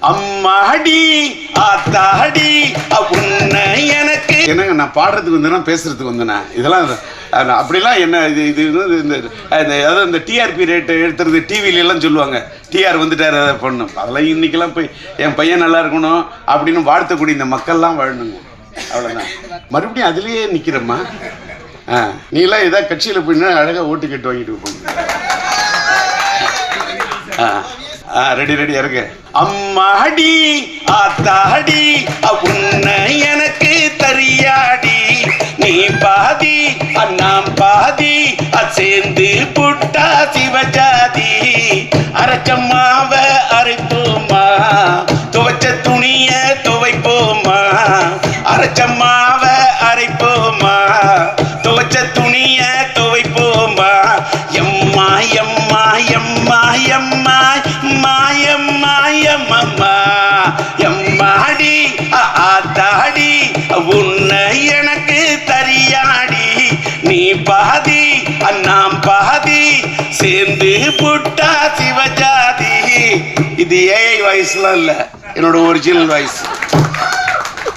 அம்மாடி ஆத்தாடி உன்னை எனக்கு என்னங்க நான் பாடுறதுக்கு வந்தேன்னா பேசுறதுக்கு வந்தேனா இதெல்லாம் அப்படிலாம் என்ன இது இந்த டிஆர்பி ரேட்டு எடுத்துறது டிவிலெல்லாம் சொல்லுவாங்க டிஆர் வந்துட்டார் அதை பண்ணணும் அதெல்லாம் இன்னைக்கெல்லாம் போய் என் பையன் நல்லா இருக்கணும் அப்படின்னு வாழ்த்தக்கூடிய இந்த மக்கள்லாம் வாழணுங்க அவ்வளோதான் மறுபடியும் அதுலேயே நிற்கிறம்மா நீலாம் ஏதாவது கட்சியில் போயின்னா அழகாக ஓட்டு கேட்டு வாங்கிட்டு போகணும் ரெடி இருக்கு அம்மாடி ஆத்தாடி உன்னை எனக்கு தெரியாடி நீ பாதி அண்ணாம் பாதி சேர்ந்து புட்டா சிவஜாதி அரைச்சம்மாவ அரைப்போமா துவைச்ச துணிய துவைப்போமா அரைச்சம்மாவ அரைப்போமா துவைச்ச துணிய துவைப்போமா எம்மா எம்மா எம்மா எம்மா மாயம்மா எம்மாடி ஆத்தாடி உன்னை எனக்கு தெரியாடி நீ பாதி அண்ணாம் பாதி சேர்ந்து புட்டா சிவஜாதி இது ஏஐ வாய்ஸ்லாம் இல்லை என்னோட ஒரிஜினல் வாய்ஸ்